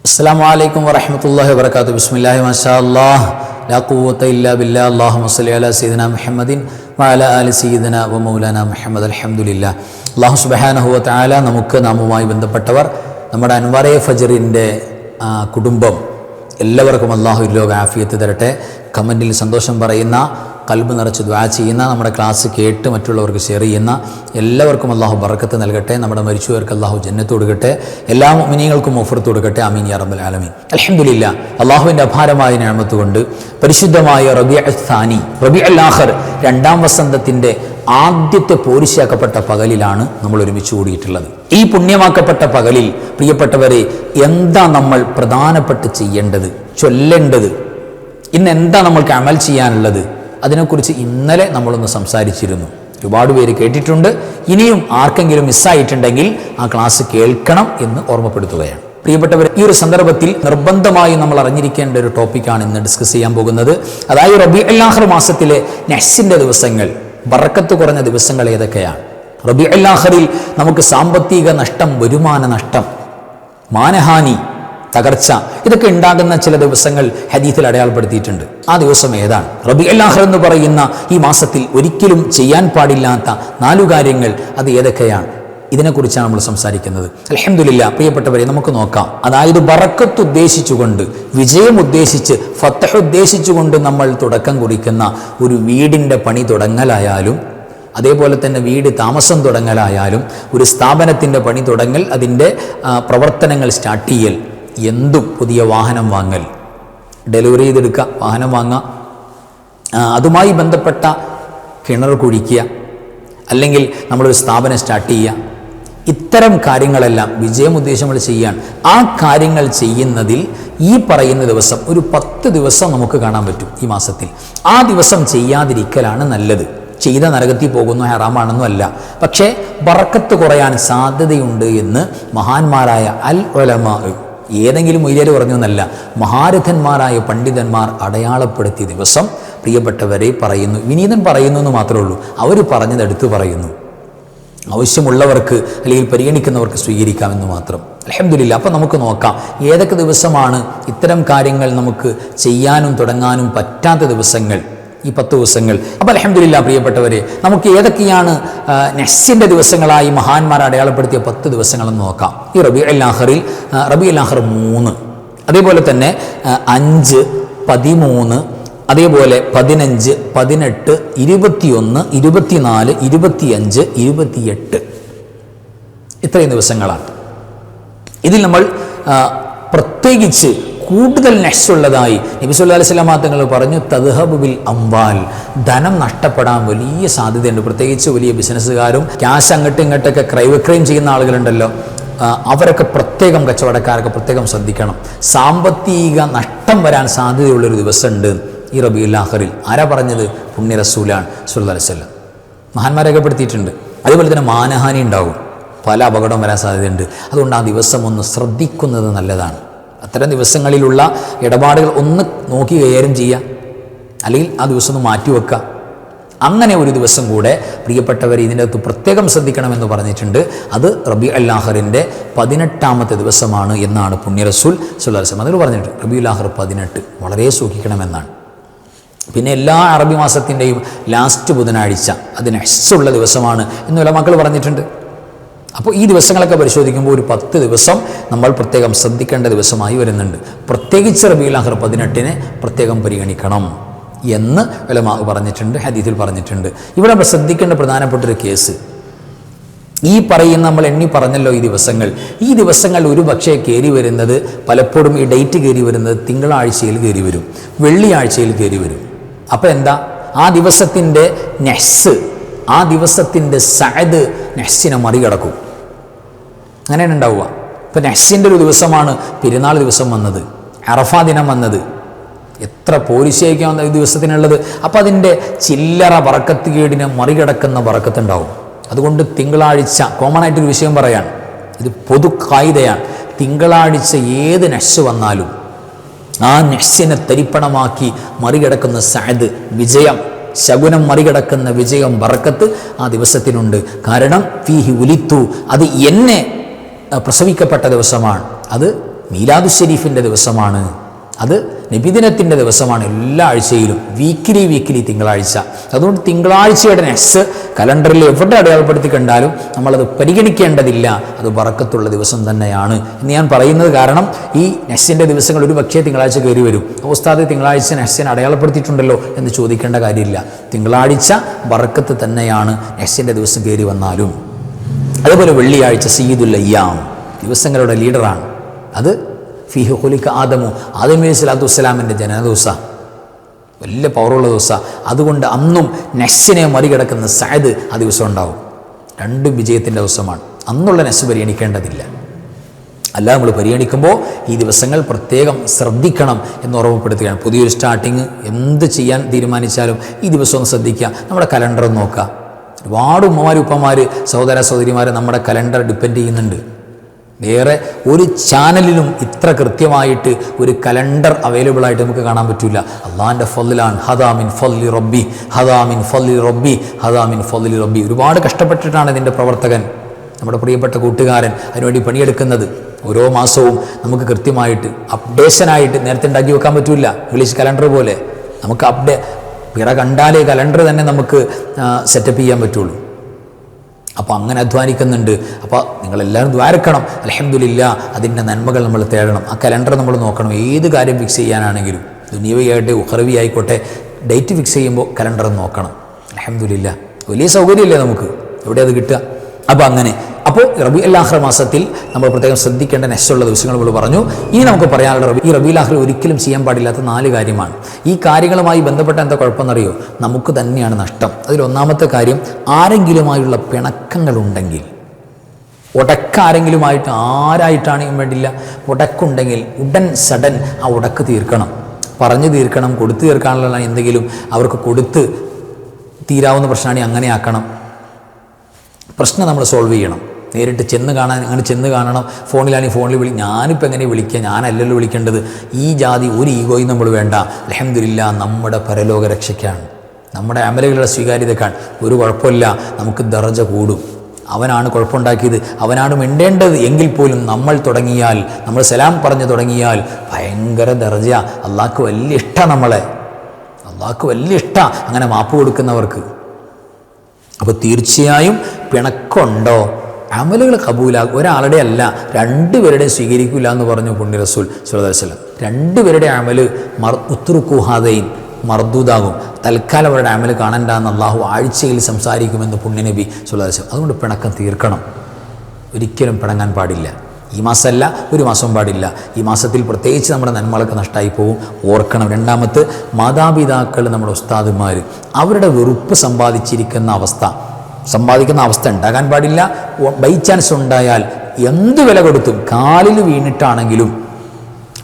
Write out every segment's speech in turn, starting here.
അസ്സലാമു അലൈക്കും വറഹ്മത്തുള്ളാഹി വബറകാതുഹു. ബിസ്മില്ലാഹി മാഷാ അല്ലാഹ് ലാ ഖുവത ഇല്ലാ ബില്ലാഹ്. അല്ലാഹുമ്മ സ്വല്ലി അലാ സയ്യിദിനാ മുഹമ്മദിൻ വഅലാ ആലി സയ്യിദിനാ വ മൗലാനാ മുഹമ്മദ്. അൽഹംദുലില്ലാഹ്. അല്ലാഹു സുബ്ഹാനഹു വ തആല നമുക്ക് നാമുമായി ബന്ധപ്പെട്ടവർ നമ്മുടെ അൻവറെ ഫജ്റിൻ്റെ കുടുംബം എല്ലാവർക്കും അല്ലാഹു ലോക ആഫിയത്ത് തരട്ടെ. കമൻറ്റിൽ സന്തോഷം പറയുന്ന, കൽബ് നിറച്ച് ദുആ ചെയ്യുന്ന, നമ്മുടെ ക്ലാസ് കേട്ട് മറ്റുള്ളവർക്ക് ഷെയർ ചെയ്യുന്ന എല്ലാവർക്കും അല്ലാഹു ബറക്കത്ത് നൽകട്ടെ. നമ്മുടെ മരിച്ചവർക്ക് അല്ലാഹു ജന്നത്ത് കൊടുക്കട്ടെ. എല്ലാ മുഅ്മിനീങ്ങൾക്കും മഗ്ഫിറത്ത് കൊടുക്കട്ടെ. ആമീൻ യാ റബ്ബൽ ആലമീൻ. അൽഹംദുലില്ലാഹ്. അല്ലാഹുവിൻ്റെ അപാരമായ നിഅമത്ത് കൊണ്ട് പരിശുദ്ധമായ റബീഉൽ സാനി, റബീഉൽ ആഖിർ, രണ്ടാം വസന്തത്തിൻ്റെ ആദ്യത്തെ പോരിശാക്കപ്പെട്ട പകലിലാണ് നമ്മൾ ഒരുമിച്ച് കൂടിയിട്ടുള്ളത്. ഈ പുണ്യമാക്കപ്പെട്ട പകലിൽ പ്രിയപ്പെട്ടവരെ, എന്താ നമ്മൾ പ്രധാനപ്പെട്ട് ചെയ്യേണ്ടത്, ചൊല്ലേണ്ടത്, ഇന്ന് എന്താ നമ്മൾക്ക് അമൽ ചെയ്യാനുള്ളത്, അതിനെക്കുറിച്ച് ഇന്നലെ നമ്മളൊന്ന് സംസാരിച്ചിരുന്നു. ഒരുപാട് പേര് കേട്ടിട്ടുണ്ട്. ഇനിയും ആർക്കെങ്കിലും മിസ്സായിട്ടുണ്ടെങ്കിൽ ആ ക്ലാസ് കേൾക്കണം എന്ന് ഓർമ്മപ്പെടുത്തുകയാണ്. പ്രിയപ്പെട്ടവർ, ഈ ഒരു സന്ദർഭത്തിൽ നിർബന്ധമായി നമ്മൾ അറിഞ്ഞിരിക്കേണ്ട ഒരു ടോപ്പിക്കാണ് ഇന്ന് ഡിസ്കസ് ചെയ്യാൻ പോകുന്നത്. അതായത് റബീഉൽ ആഖിർ മാസത്തിലെ നഹ്സിൻ്റെ ദിവസങ്ങൾ, ബറക്കത്ത് കുറഞ്ഞ ദിവസങ്ങൾ ഏതൊക്കെയാണ്? റബീഉൽ ആഖിറിൽ നമുക്ക് സാമ്പത്തിക നഷ്ടം, വരുമാന നഷ്ടം, മാനഹാനി, തകർച്ച, ഇതൊക്കെ ഉണ്ടാകുന്ന ചില ദിവസങ്ങൾ ഹദീസിൽ അടയാളപ്പെടുത്തിയിട്ടുണ്ട്. ആ ദിവസം ഏതാണ്? റബീഉൽ ആഖിർ എന്ന് പറയുന്ന ഈ മാസത്തിൽ ഒരിക്കലും ചെയ്യാൻ പാടില്ലാത്ത 4 കാര്യങ്ങൾ, അത് ഏതൊക്കെയാണ്? ഇതിനെക്കുറിച്ചാണ് നമ്മൾ സംസാരിക്കുന്നത്. അൽഹംദുലില്ലാഹ്. പ്രിയപ്പെട്ടവരെ, നമുക്ക് നോക്കാം. അതായത് ബറക്കത്ത് ഉദ്ദേശിച്ചുകൊണ്ട്, വിജയം ഉദ്ദേശിച്ച്, ഫത്ഹ് ഉദ്ദേശിച്ചുകൊണ്ട് നമ്മൾ തുടക്കം കുറിക്കുന്ന ഒരു വീടിൻ്റെ പണി തുടങ്ങലായാലും, അതേപോലെ തന്നെ വീട് താമസം തുടങ്ങലായാലും, ഒരു സ്ഥാപനത്തിൻ്റെ പണി തുടങ്ങൽ, അതിൻ്റെ പ്രവർത്തനങ്ങൾ സ്റ്റാർട്ട് ചെയ്യൽ, എന്തും, പുതിയ വാഹനം വാങ്ങൽ, ഡെലിവറി ചെയ്തെടുക്കുക, വാഹനം വാങ്ങുക, അതുമായി ബന്ധപ്പെട്ട കിണർ കുഴിക്കുക, അല്ലെങ്കിൽ നമ്മളൊരു സ്ഥാപനം സ്റ്റാർട്ട് ചെയ്യുക, ഇത്തരം കാര്യങ്ങളെല്ലാം വിജയം ഉദ്ദേശങ്ങൾ ചെയ്യാൻ, ആ കാര്യങ്ങൾ ചെയ്യുന്നതിൽ ഈ പറയുന്ന ദിവസം ഒരു 10 ദിവസം നമുക്ക് കാണാൻ പറ്റും ഈ മാസത്തിൽ. ആ ദിവസം ചെയ്യാതിരിക്കലാണ് നല്ലത്. ചെയ്ത നരകത്തിൽ പോകുന്നു, ഹറാമാണെന്നും അല്ല. പക്ഷേ ബറക്കത്ത് കുറയാൻ സാധ്യതയുണ്ട് എന്ന് മഹാന്മാരായ അൽ ഉലമാ, ഏതെങ്കിലും ഉയര് പറഞ്ഞു എന്നല്ല, മഹാരഥന്മാരായ പണ്ഡിതന്മാർ അടയാളപ്പെടുത്തിയ ദിവസം പ്രിയപ്പെട്ടവരെ പറയുന്നു. വിനീതൻ പറയുന്നു എന്ന് മാത്രമേ ഉള്ളൂ. അവർ പറഞ്ഞതെടുത്ത് പറയുന്നു. ആവശ്യമുള്ളവർക്ക് അല്ലെങ്കിൽ പരിഗണിക്കുന്നവർക്ക് സ്വീകരിക്കാമെന്ന് മാത്രം. അൽഹംദുലില്ലാഹ്. അപ്പം നമുക്ക് നോക്കാം ഏതൊക്കെ ദിവസമാണ് ഇത്തരം കാര്യങ്ങൾ നമുക്ക് ചെയ്യാനും തുടങ്ങാനും പറ്റാത്ത ദിവസങ്ങൾ, ഈ 10 ദിവസങ്ങൾ. അപ്പോൾ അൽഹംദുലില്ലാഹ് പ്രിയപ്പെട്ടവരെ, നമുക്ക് ഏതൊക്കെയാണ് നഹ്സിൻ്റെ ദിവസങ്ങളായി മഹാന്മാർ അടയാളപ്പെടുത്തിയ 10 ദിവസങ്ങളെന്ന് നോക്കാം. ഈ റബീഉൽ ആഖിറിൽ റബീഉൽ ആഖിർ 3, അതേപോലെ തന്നെ 5, 13, അതേപോലെ 15, 18, 21, 24, 25, 28, ഇത്രയും ദിവസങ്ങളാണ്. ഇതിൽ നമ്മൾ പ്രത്യേകിച്ച് കൂടുതൽ നഹ്സുള്ളതായി നബി സല്ലല്ലാഹു അലൈഹി വസല്ലം തങ്ങൾ പറഞ്ഞു, തദ്ഹബു ബിൽ അംവാൽ, ധനം നഷ്ടപ്പെടാൻ വലിയ സാധ്യതയുണ്ട്. പ്രത്യേകിച്ച് വലിയ ബിസിനസ്സുകാരും ക്യാഷ് അങ്ങോട്ടും ഇങ്ങോട്ടൊക്കെ ക്രയവിക്രയം ചെയ്യുന്ന ആളുകളുണ്ടല്ലോ, അവരൊക്കെ പ്രത്യേകം, കച്ചവടക്കാരൊക്കെ പ്രത്യേകം ശ്രദ്ധിക്കണം. സാമ്പത്തിക നഷ്ടം വരാൻ സാധ്യതയുള്ളൊരു ദിവസമുണ്ട് ഈ റബീഉൽ ആഖിറിൽ. ആരാ പറഞ്ഞത്? പുണ്യ റസൂലാണ് സല്ലല്ലാഹു അലൈഹി വസല്ലം. മഹാന്മാരെ രേഖപ്പെടുത്തിയിട്ടുണ്ട്. അതുപോലെ തന്നെ മാനഹാനി ഉണ്ടാകും, പല അപകടം വരാൻ സാധ്യതയുണ്ട്. അതുകൊണ്ട് ആ ദിവസം ഒന്ന് ശ്രദ്ധിക്കുന്നത് നല്ലതാണ്. അത്തരം ദിവസങ്ങളിലുള്ള ഇടപാടുകൾ ഒന്ന് നോക്കി കൈകാര്യം ചെയ്യുക, അല്ലെങ്കിൽ ആ ദിവസം ഒന്ന് മാറ്റിവെക്കുക. അങ്ങനെ ഒരു ദിവസം കൂടെ പ്രിയപ്പെട്ടവർ ഇതിൻ്റെ അകത്ത് പ്രത്യേകം ശ്രദ്ധിക്കണമെന്ന് പറഞ്ഞിട്ടുണ്ട്. അത് റബീഉൽ ആഖിറിൻ്റെ 18ാമത്തെ ദിവസമാണ് എന്നാണ് പുണ്യ റസൂൽ സല്ലല്ലാഹു അലൈഹി വസല്ലം അതിൽ പറഞ്ഞിട്ടുണ്ട്. റബീഉൽ ആഖിർ 18 വളരെ സൂക്ഷിക്കണമെന്നാണ്. പിന്നെ എല്ലാ അറബി മാസത്തിൻ്റെയും ലാസ്റ്റ് ബുധനാഴ്ച അത് നഹ്സുള്ള ദിവസമാണ് എന്ന് ഉലമാക്കൾ പറഞ്ഞിട്ടുണ്ട്. അപ്പോൾ ഈ ദിവസങ്ങളൊക്കെ പരിശോധിക്കുമ്പോൾ ഒരു 10 ദിവസം നമ്മൾ പ്രത്യേകം ശ്രദ്ധിക്കേണ്ട ദിവസമായി വരുന്നുണ്ട്. പ്രത്യേകിച്ച് റബീഉൽ ആഖിർ 18 പ്രത്യേകം പരിഗണിക്കണം എന്ന് ഉലമാ പറഞ്ഞിട്ടുണ്ട്, ഹദീസിൽ പറഞ്ഞിട്ടുണ്ട്. ഇവിടെ നമ്മൾ ശ്രദ്ധിക്കേണ്ട പ്രധാനപ്പെട്ടൊരു കേസ്, ഈ പറയുന്ന നമ്മൾ എണ്ണി പറഞ്ഞല്ലോ ഈ ദിവസങ്ങൾ ഒരു പക്ഷേ കയറി വരുന്നത്, പലപ്പോഴും ഈ ഡേറ്റ് കയറി വരുന്നത് തിങ്കളാഴ്ചയിൽ കയറി വരും, വെള്ളിയാഴ്ചയിൽ കയറി വരും. അപ്പോൾ എന്താ, ആ ദിവസത്തിൻ്റെ നഹ്സ്, ആ ദിവസത്തിൻ്റെ സഅദ് നഹ്സിനെ മറികടക്കും. അങ്ങനെയാണ് ഉണ്ടാവുക. ഇപ്പം നഹ്സിൻ്റെ ഒരു ദിവസമാണ് പെരുന്നാൾ ദിവസം വന്നത്, അറഫാ ദിനം വന്നത്, എത്ര പോരിശയ്ക്കാവുന്ന ഈ ദിവസത്തിനുള്ളത്. അപ്പം അതിൻ്റെ ചില്ലറ ബറക്കത്ത് കേടിനെ മറികടക്കുന്ന ബറക്കത്തുണ്ടാവും. അതുകൊണ്ട് തിങ്കളാഴ്ച, കോമൺ ആയിട്ടൊരു വിഷയം പറയാൻ, ഇത് പൊതു കായികയാണ്, തിങ്കളാഴ്ച ഏത് നഹ്സ് വന്നാലും ആ നഹ്സിനെ തരിപ്പണമാക്കി മറികടക്കുന്ന സഅദ്, വിജയം, ശകുനം മറികടക്കുന്ന വിജയം, ബറക്കത്ത് ആ ദിവസത്തിനുണ്ട്. കാരണം ഫീഹി ഉലിത്തു, അത് എന്നെ പ്രസവിക്കപ്പെട്ട ദിവസമാണ്, അത് മീലാദു ഷരീഫിൻ്റെ ദിവസമാണ്, അത് നബിദിനത്തിൻ്റെ ദിവസമാണ്. എല്ലാ ആഴ്ചയിലും വീക്കിലി തിങ്കളാഴ്ച. അതുകൊണ്ട് തിങ്കളാഴ്ചയുടെ നെസ് കലണ്ടറിൽ എവിടെ അടയാളപ്പെടുത്തി കണ്ടാലും നമ്മളത് പരിഗണിക്കേണ്ടതില്ല, അത് ബറക്കത്തുള്ള ദിവസം തന്നെയാണ് എന്ന് ഞാൻ പറയുന്നത്. കാരണം ഈ നെസ്സിൻ്റെ ദിവസങ്ങൾ ഒരു പക്ഷേ തിങ്കളാഴ്ച കയറി വരും. ഉസ്താദ് തിങ്കളാഴ്ച നെസ്സിനെ അടയാളപ്പെടുത്തിയിട്ടുണ്ടല്ലോ എന്ന് ചോദിക്കേണ്ട കാര്യമില്ല. തിങ്കളാഴ്ച ബറക്കത്ത് തന്നെയാണ് നെസ്സിൻ്റെ ദിവസം കയറി വന്നാലും. അതുപോലെ വെള്ളിയാഴ്ച സയ്യിദുൽ അയ്യാം, ദിവസങ്ങളുടെ ലീഡറാണ്. അത് ഫീഹി ഖുലിക ആദമു, ആദം നബി സ്വല്ലല്ലാഹു അലൈഹി വസല്ലമിൻ്റെ ജനനദിവസം, വലിയ പവറുള്ള ദിവസം. അതുകൊണ്ട് അന്നും നെസ്സിനെ മറികടക്കുന്ന സഅദ് ആ ദിവസം ഉണ്ടാവും. രണ്ടും വിജയത്തിൻ്റെ ദിവസമാണ്. അന്നുള്ള നെസ് പരിഗണിക്കേണ്ടതില്ല. അല്ല, നമ്മൾ പരിഗണിക്കുമ്പോൾ ഈ ദിവസങ്ങൾ പ്രത്യേകം ശ്രദ്ധിക്കണം എന്ന് ഓർമ്മപ്പെടുത്തുകയാണ്. പുതിയൊരു സ്റ്റാർട്ടിങ് എന്ത് ചെയ്യാൻ തീരുമാനിച്ചാലും ഈ ദിവസം ഒന്ന് ശ്രദ്ധിക്കുക. നമ്മുടെ കലണ്ടർ നോക്കുക. ഒരുപാട് ഉമ്മമാർ, ഉപ്പമാർ, സഹോദര സഹോദരിമാർ നമ്മുടെ കലണ്ടർ ഡിപ്പെൻഡ് ചെയ്യുന്നുണ്ട്. വേറെ ഒരു ചാനലിലും ഇത്ര കൃത്യമായിട്ട് ഒരു കലണ്ടർ അവൈലബിൾ ആയിട്ട് നമുക്ക് കാണാൻ പറ്റില്ല. അള്ളാഹിൻ്റെ ഫضലാണ്. ഹദാ മിൻ ഫضലി റബ്ബി, ഹദാ മിൻ ഫضലി റബ്ബി, ഹദാ മിൻ ഫضലി റബ്ബി. ഒരുപാട് കഷ്ടപ്പെട്ടിട്ടാണ് ഇതിൻ്റെ പ്രവർത്തകൻ, നമ്മുടെ പ്രിയപ്പെട്ട കൂട്ടുകാരൻ അതിനുവേണ്ടി പണിയെടുക്കുന്നത്. ഓരോ മാസവും നമുക്ക് കൃത്യമായിട്ട് അപ്ഡേഷനായിട്ട് നേരത്തെ ഉണ്ടാക്കി വെക്കാൻ പറ്റില്ല. ഇംഗ്ലീഷ് കലണ്ടർ പോലെ നമുക്ക് പിറ കണ്ടാലേ കലണ്ടർ തന്നെ നമുക്ക് സെറ്റപ്പ് ചെയ്യാൻ പറ്റുള്ളൂ. അപ്പോൾ അങ്ങനെ അധ്വാനിക്കുന്നുണ്ട്. അപ്പോൾ നിങ്ങളെല്ലാവരും ദ്വാരക്കണം. അൽഹംദുലില്ലാഹ്, അതിൻ്റെ നന്മകൾ നമ്മൾ തേടണം. ആ കലണ്ടർ നമ്മൾ നോക്കണം. ഏത് കാര്യം ഫിക്സ് ചെയ്യാനാണെങ്കിലും, ദുനിയവിയായിട്ട് ഉഖറവി ആയിക്കോട്ടെ, ഡേറ്റ് ഫിക്സ് ചെയ്യുമ്പോൾ കലണ്ടർ നോക്കണം. അൽഹംദുലില്ലാഹ്, വലിയ സൗകര്യമല്ലേ നമുക്ക്, എവിടെ അത് കിട്ടുക? അപ്പോൾ അങ്ങനെ റബീഉൽ ആഖിർ മാസത്തിൽ നമ്മൾ പ്രത്യേകം ശ്രദ്ധിക്കേണ്ട നെസ്സുള്ള ദിവസങ്ങൾ നമ്മൾ പറഞ്ഞു. ഇനി നമുക്ക് പറയാനുള്ള ഈ റബീഉൽ ആഖിർ ഒരിക്കലും ചെയ്യാൻ പാടില്ലാത്ത 4 കാര്യമാണ്. ഈ കാര്യങ്ങളുമായി ബന്ധപ്പെട്ട എന്താ കുഴപ്പമെന്നറിയോ? നമുക്ക് തന്നെയാണ് നഷ്ടം. അതിലൊന്നാമത്തെ കാര്യം, ആരെങ്കിലുമായുള്ള പിണക്കങ്ങളുണ്ടെങ്കിൽ, ഉടക്കാരെങ്കിലുമായിട്ട് ആരായിട്ടാണെങ്കിലും വേണ്ടില്ല, ഉടക്കുണ്ടെങ്കിൽ ഉടൻ സഡൻ ആ ഉടക്ക് തീർക്കണം, പറഞ്ഞു തീർക്കണം. കൊടുത്തു തീർക്കാനുള്ള എന്തെങ്കിലും അവർക്ക് കൊടുത്ത് തീരാവുന്ന പ്രശ്നമാണെങ്കിൽ അങ്ങനെ ആക്കണം. പ്രശ്നം നമ്മൾ സോൾവ് ചെയ്യണം. നേരിട്ട് അങ്ങനെ ചെന്ന് കാണണം. ഫോണിലാണെങ്കിൽ ഫോണിൽ ഞാനിപ്പോൾ എങ്ങനെ വിളിക്കുക? ഞാനല്ലല്ലോ വിളിക്കേണ്ടത്. ഈ ജാതി ഒരു ഈഗോയും നമ്മൾ വേണ്ട. അൽഹംദുലില്ലാഹ്, നമ്മുടെ പരലോക രക്ഷയ്ക്കാണ്, നമ്മുടെ അമലുകളുടെ സ്വീകാര്യതക്കാണ്. ഒരു കുഴപ്പമില്ല, നമുക്ക് ദറജ കൂടും. അവനാണ് കുഴപ്പമുണ്ടാക്കിയത്, അവനാണ് മിണ്ടേണ്ടത് എങ്കിൽ പോലും നമ്മൾ തുടങ്ങിയാൽ, നമ്മൾ സലാം പറഞ്ഞു തുടങ്ങിയാൽ ഭയങ്കര ദറജ. അള്ളാഹ്ക്ക് വലിയ ഇഷ്ടമാണ് നമ്മളെ, അള്ളാഹ്ക്ക് വലിയ ഇഷ്ടമാണ് അങ്ങനെ മാപ്പ് കൊടുക്കുന്നവർക്ക്. അപ്പോൾ തീർച്ചയായും പിണക്കമുണ്ടോ? അമലുകൾ കബൂലാകും. ഒരാളുടെ അല്ല, 2 പേരുടെയും സ്വീകരിക്കില്ല എന്ന് പറഞ്ഞു പുണ്യ റസൂൽ സ്വല്ലല്ലാഹു അലൈഹി വസല്ലം. 2 പേരുടെ അമല് ഉത്റുഖുഹാദൈൻ മർദൂദാകും. തൽക്കാലം അവരുടെ അമല് കാണണ്ടെന്ന് അള്ളാഹു ആഴ്ചയിൽ സംസാരിക്കുമെന്ന് പുണ്യനബി സ്വല്ലല്ലാഹു അലൈഹി വസല്ലം. അതുകൊണ്ട് പിണക്കം തീർക്കണം. ഒരിക്കലും പിണങ്ങാൻ പാടില്ല. ഈ മാസമല്ല, ഒരു മാസവും പാടില്ല. ഈ മാസത്തിൽ പ്രത്യേകിച്ച് നമ്മുടെ നന്മകളൊക്കെ നഷ്ടമായി പോകും, ഓർക്കണം. രണ്ടാമത്തെ, മാതാപിതാക്കൾ, നമ്മുടെ ഉസ്താദുമാർ, അവരുടെ വെറുപ്പ് സമ്പാദിക്കുന്ന അവസ്ഥ ഉണ്ടാകാൻ പാടില്ല. ബൈ ചാൻസ് ഉണ്ടായാൽ എന്ത് വില കൊടുത്തും കാലിൽ വീണിട്ടാണെങ്കിലും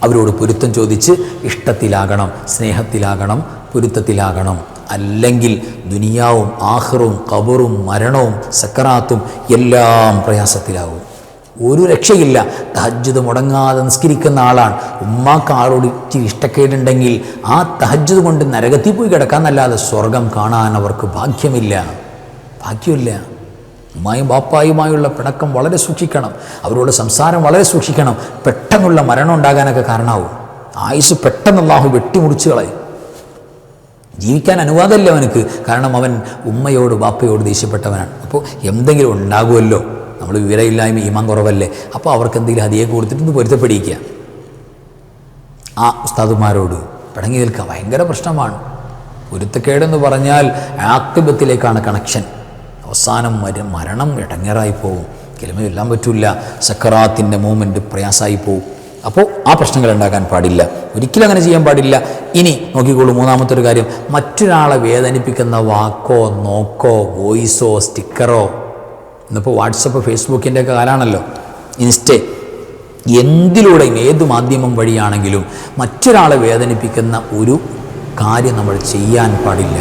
അവരോട് പൊരുത്തം ചോദിച്ച് ഇഷ്ടത്തിലാകണം, സ്നേഹത്തിലാകണം, പൊരുത്തത്തിലാകണം. അല്ലെങ്കിൽ ദുനിയാവും ആഖിറും ഖബറും മരണവും സക്കറാത്തും എല്ലാം പ്രയാസത്തിലാവും. ഒരു രക്ഷയില്ല. തഹജ്ജുദ് മുടങ്ങാതെ നിസ്കരിക്കുന്ന ആളാണ്. ഉമ്മാക്ക് ആളോട് ഇച്ചിരി ഇഷ്ടക്കേടുണ്ടെങ്കിൽ ആ തഹജ്ജുദ് കൊണ്ട് നരകത്തിൽ പോയി കിടക്കാന്നല്ലാതെ സ്വർഗം കാണാൻ അവർക്ക് ഭാഗ്യമില്ല. ഉമ്മായും ബാപ്പായുമായുള്ള പിണക്കം വളരെ സൂക്ഷിക്കണം. അവരോട് സംസാരം വളരെ സൂക്ഷിക്കണം. പെട്ടെന്നുള്ള മരണം ഉണ്ടാകാനൊക്കെ കാരണമാവും. ആയുസ് പെട്ടെന്ന് അല്ലാഹു വെട്ടിമുറിച്ച് കളയും. ജീവിക്കാൻ അനുവാദമില്ല അവനക്ക്. കാരണം അവൻ ഉമ്മയോട് ബാപ്പയോട് ദേഷ്യപ്പെട്ടവനാണ്. അപ്പോൾ എന്തെങ്കിലും ഉണ്ടാകുമല്ലോ, നമ്മൾ വിവരമില്ലായ്മ ഈമാൻ കുറവല്ലേ, അപ്പോൾ അവർക്ക് എന്തെങ്കിലും ഹദിയ കൊടുത്തിട്ട് പൊരുത്തപ്പെടിക്കുക. ആ ഉസ്താദുമാരോട് പിണങ്ങി നിൽക്കുക ഭയങ്കര പ്രശ്നമാണ്. പൊരുത്തക്കേടെന്ന് പറഞ്ഞാൽ ആഖിബത്തിലേക്കാണ് കണക്ഷൻ. അവസാനം മരണം ഇടങ്ങേറായി പോകും. കിലമ എല്ലാം പറ്റില്ല. സക്കറാത്തിൻ്റെ മൂമെൻറ്റ് പ്രയാസമായി പോകും. അപ്പോൾ ആ പ്രശ്നങ്ങൾ ഉണ്ടാകാൻ പാടില്ല. ഒരിക്കലും അങ്ങനെ ചെയ്യാൻ പാടില്ല. ഇനി നോക്കിക്കോളൂ, മൂന്നാമത്തെ ഒരു കാര്യം, മറ്റൊരാളെ വേദനിപ്പിക്കുന്ന വാക്കോ നോക്കോ വോയിസോ സ്റ്റിക്കറോ, ഇന്നിപ്പോൾ വാട്സപ്പ് ഫേസ്ബുക്കിൻ്റെ ഒക്കെ കാലമാണല്ലോ, എന്തിലൂടെയും ഏത് മാധ്യമം വഴിയാണെങ്കിലും മറ്റൊരാളെ വേദനിപ്പിക്കുന്ന ഒരു കാര്യം നമ്മൾ ചെയ്യാൻ പാടില്ല.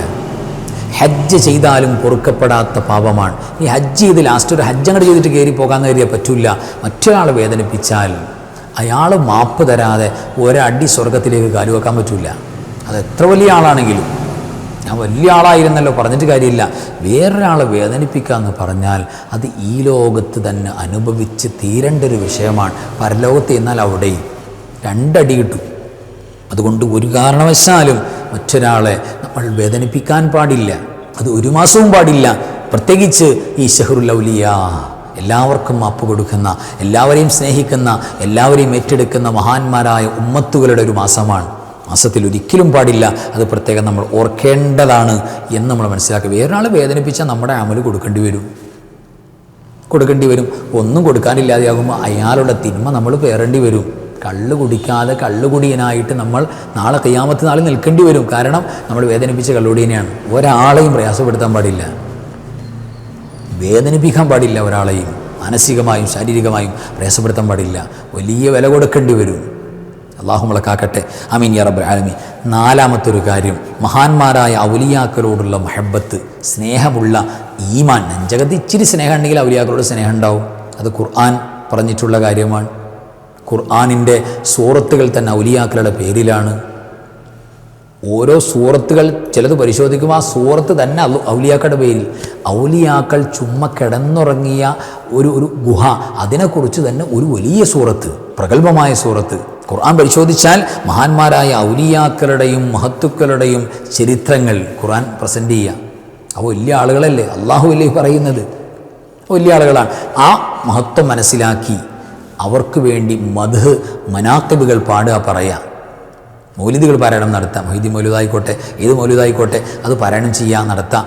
ഹജ്ജ് ചെയ്താലും പൊറുക്കപ്പെടാത്ത പാപമാണ്. ഈ ഹജ്ജ് ചെയ്ത് ലാസ്റ്റ് ഒരു ഹജ്ജ് അങ്ങോട്ട് ചെയ്തിട്ട് കയറി പോകാമെന്ന് കരുതിയാൽ പറ്റില്ല. മറ്റൊരാളെ വേദനിപ്പിച്ചാൽ അയാൾ മാപ്പ് തരാതെ ഒരടി സ്വർഗത്തിലേക്ക് കാലുവെക്കാൻ പറ്റില്ല. അത് എത്ര വലിയ ആളാണെങ്കിലും. ഞാൻ വലിയ ആളായിരുന്നല്ലോ പറഞ്ഞിട്ട് കാര്യമില്ല. വേറൊരാളെ വേദനിപ്പിക്കുക എന്ന് പറഞ്ഞാൽ അത് ഈ ലോകത്ത് തന്നെ അനുഭവിച്ച് തീരേണ്ട ഒരു വിഷയമാണ്. പരലോകത്ത് എന്നാൽ അവിടെയും 2 അടി കിട്ടും. അതുകൊണ്ട് ഒരു കാരണവശാലും മറ്റൊരാളെ നമ്മൾ വേദനിപ്പിക്കാൻ പാടില്ല. അത് 1 മാസവും പാടില്ല. പ്രത്യേകിച്ച് ഈ ഷഹ്റുൽ ഔലിയാ, എല്ലാവർക്കും മാപ്പ് കൊടുക്കുന്ന, എല്ലാവരെയും സ്നേഹിക്കുന്ന, എല്ലാവരെയും ഏറ്റെടുക്കുന്ന മഹാന്മാരായ ഉമ്മത്തുകളുടെ ഒരു മാസമാണ്. മാസത്തിൽ ഒരിക്കലും പാടില്ല. അത് പ്രത്യേകം നമ്മൾ ഓർക്കേണ്ടതാണ് എന്ന് നമ്മൾ മനസ്സിലാക്കുക. വേറൊരാൾ വേദനിപ്പിച്ചാൽ നമ്മുടെ അമല് കൊടുക്കേണ്ടി വരും. ഒന്നും കൊടുക്കാനില്ലാതെയാകുമ്പോൾ അയാളുടെ തിന്മ നമ്മൾ പേറേണ്ടി വരും. കള്ള് കുടിക്കാതെ കള്ളുകുടിയനായിട്ട് നമ്മൾ നാളെ ഖിയാമത്ത് നാളിൽ നിൽക്കേണ്ടി വരും. കാരണം നമ്മൾ വേദനിപ്പിച്ച കള്ളുകുടിയനെയാണ്. ഒരാളെയും പ്രയാസപ്പെടുത്താൻ പാടില്ല, വേദനിപ്പിക്കാൻ പാടില്ല. ഒരാളെയും മാനസികമായും ശാരീരികമായും പ്രയാസപ്പെടുത്താൻ പാടില്ല. വലിയ വില കൊടുക്കേണ്ടി വരും. അല്ലാഹു നമ്മളെ കാക്കട്ടെ. ആമീൻ യാ റബ്ബൽ ആലമീൻ. 4-മത്തൊരു കാര്യം, മഹാന്മാരായ ഔലിയാക്കളോടുള്ള മഹബത്ത്, സ്നേഹമുള്ള ഈമാൻ. നെഞ്ചകത്ത് ഇച്ചിരി സ്നേഹം ഉണ്ടെങ്കിൽ ഔലിയാക്കളോട് സ്നേഹം ഉണ്ടാവും. അത് ഖുർആൻ പറഞ്ഞിട്ടുള്ള കാര്യമാണ്. ഖുർആനിൻ്റെ സൂറത്തുകൾ തന്നെ ഔലിയാക്കളുടെ പേരിലാണ്. ഓരോ സൂറത്തുകൾ ചിലത് പരിശോധിക്കുമ്പോൾ ആ സൂറത്ത് തന്നെ ഔലിയാക്കളുടെ പേരിൽ. ഔലിയാക്കൾ ചുമ്മാ കിടന്നുറങ്ങിയ ഒരു ഗുഹ, അതിനെക്കുറിച്ച് തന്നെ ഒരു വലിയ സൂറത്ത്, പ്രഗത്ഭമായ സൂറത്ത്. ഖുർആൻ പരിശോധിച്ചാൽ മഹാന്മാരായ ഔലിയാക്കളുടെയും മഹത്തുക്കളുടെയും ചരിത്രങ്ങൾ ഖുർആൻ പ്രസൻറ്റ് ചെയ്യുക. അപ്പോൾ വലിയ ആളുകളല്ലേ, അള്ളാഹു അല്ലേ പറയുന്നത്, വലിയ ആളുകളാണ്. ആ മഹത്വം മനസ്സിലാക്കി അവർക്ക് വേണ്ടി മദ്ഹ് മനാഖിബുകൾ പാടുക, പറയുക, മൗലിദുകൾ പാരായണം നടത്താം. മൊഹീദി മൗലിദായിക്കോട്ടെ, ഏത് മൗലിദായിക്കോട്ടെ, അത് പാരായണം ചെയ്യുക, നടത്താം.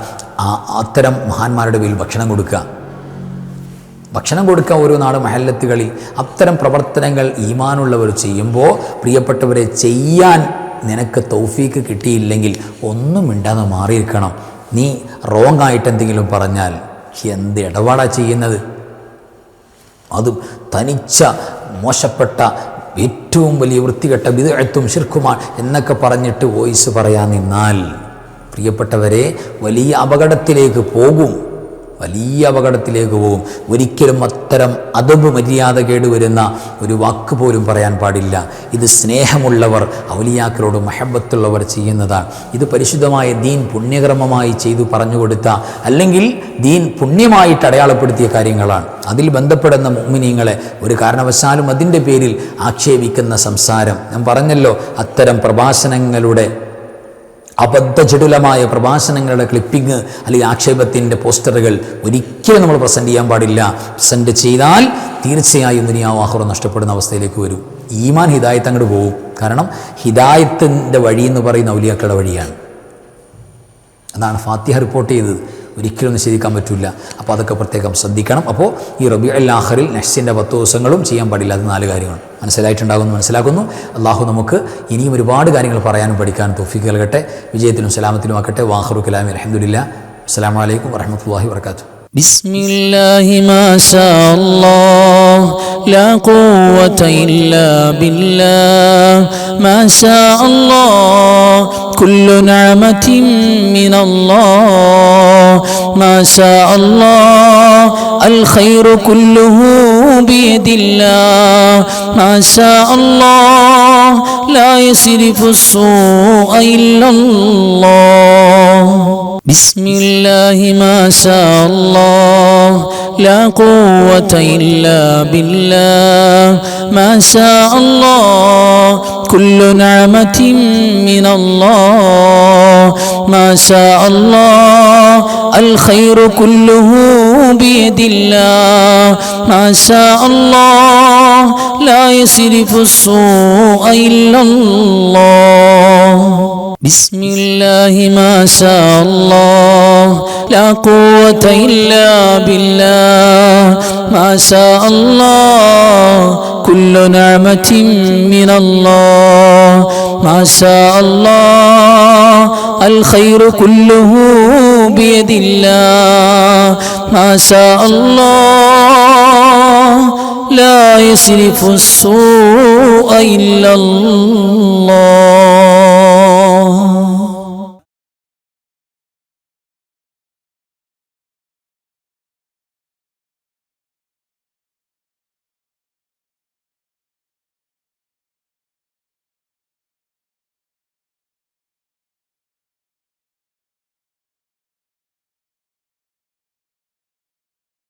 അത്തരം മഹാന്മാരുടെ പേരിൽ ഭക്ഷണം കൊടുക്കുക ഓരോ നാട് മഹല്ലത്തുകളിൽ. അത്തരം പ്രവർത്തനങ്ങൾ ഈമാനുള്ളവർ ചെയ്യുമ്പോൾ, പ്രിയപ്പെട്ടവരെ, ചെയ്യാൻ നിനക്ക് തൗഫീക്ക് കിട്ടിയില്ലെങ്കിൽ ഒന്നും മിണ്ടാതെ മാറിയിരിക്കണം. നീ റോങ് ആയിട്ട് എന്തെങ്കിലും പറഞ്ഞാൽ എന്ത് ഇടപാടാ ചെയ്യുന്നത്? അതും തനിച്ച മോശപ്പെട്ട ഏറ്റവും വലിയ വൃത്തികെട്ട ബിദ്അത്തും ശിർക്കുമാണ് എന്നൊക്കെ പറഞ്ഞിട്ട് വോയിസ് പറയാൻ നിന്നാൽ, പ്രിയപ്പെട്ടവരെ, വലിയ അപകടത്തിലേക്ക് പോകും. ഒരിക്കലും അത്തരം അദബ് മര്യാദ കേടുവരുന്ന ഒരു വാക്ക് പോലും പറയാൻ പാടില്ല. ഇത് സ്നേഹമുള്ളവർ, ഔലിയാക്കളോട് മഹബത്തുള്ളവർ ചെയ്യുന്നതാണ്. ഇത് പരിശുദ്ധമായ ദീൻ പുണ്യകർമ്മമായി ചെയ്തു പറഞ്ഞു കൊടുത്ത, അല്ലെങ്കിൽ ദീൻ പുണ്യമായിട്ട് അടയാളപ്പെടുത്തിയ കാര്യങ്ങളാണ്. അതിൽ ബന്ധപ്പെടുന്ന മുഅ്മിനീങ്ങളെ ഒരു കാരണവശാലും അതിൻ്റെ പേരിൽ ആക്ഷേപിക്കുന്ന സംസാരം, ഞാൻ പറഞ്ഞല്ലോ, അത്തരം പ്രഭാഷണങ്ങളുടെ, അബദ്ധജടുലമായ പ്രഭാഷണങ്ങളുടെ ക്ലിപ്പിംഗ് അല്ലെങ്കിൽ ആക്ഷേപത്തിൻ്റെ പോസ്റ്ററുകൾ ഒരിക്കലും നമ്മൾ പ്രസൻറ്റ് ചെയ്യാൻ പാടില്ല. പ്രസൻറ്റ് ചെയ്താൽ തീർച്ചയായും ദുനിയാവും ആഖിറവും നഷ്ടപ്പെടുന്ന അവസ്ഥയിലേക്ക് വരും. ഈമാൻ ഹിദായത്ത് അങ്ങോട്ട് പോകും. കാരണം ഹിദായത്തിൻ്റെ വഴി എന്ന് പറയുന്ന ഔലിയാക്കളുടെ വഴിയാണ്. അതാണ് ഫാത്തിഹ റിപ്പോർട്ട് ചെയ്തത്. ഒരിക്കലും നിഷേധിക്കാൻ പറ്റില്ല. അപ്പോൾ അതൊക്കെ പ്രത്യേകം ശ്രദ്ധിക്കണം. അപ്പോൾ ഈ റബീഉൽ ആഖിറിൽ നഹ്സിൻ്റെ 10 ദിവസങ്ങളും ചെയ്യാൻ പാടില്ല. അത് 4 കാര്യങ്ങൾ മനസ്സിലായിട്ടുണ്ടാകുമെന്ന് മനസ്സിലാക്കുന്നു. അള്ളാഹു നമുക്ക് ഇനിയും ഒരുപാട് കാര്യങ്ങൾ പറയാനും പഠിക്കാനും തൗഫീഖ് നൽകട്ടെ. വിജയത്തിലും സലാമത്തിലും ആക്കട്ടെ. വാഖിറു കലാമി അൽഹംദുലില്ലാഹ്. അസ്സലാമു അലൈക്കും വറഹ്മത്തുള്ളാഹി വബറകാതുഹു. ബിസ്മില്ലാഹി മാ ശാ അല്ലാഹ് ലാ ഖുവത ഇല്ലാ ബില്ലാഹ് മാ ശാ അല്ലാഹ് കുല്ലു നിഅമതിൻ മിനല്ലാഹ് മാ ശാ അല്ലാഹ് അൽ ഖൈറു കുല്ലുഹു ബിയദില്ലാഹ് മാ ശാ അല്ലാഹ് ലാ യസ്രിഫു السوء إلا الله بسم الله ما شاء الله لا قوة إلا بالله ما شاء الله كل نعمة من الله ما شاء الله الخير كله بيد الله ما شاء الله لا يصرف السوء إلا الله بسم الله ما شاء الله لا قوة إلا بالله ما شاء الله كل نعمة من الله ما شاء الله الخير كله بيد الله ما شاء الله لا يصرف السوء إلا الله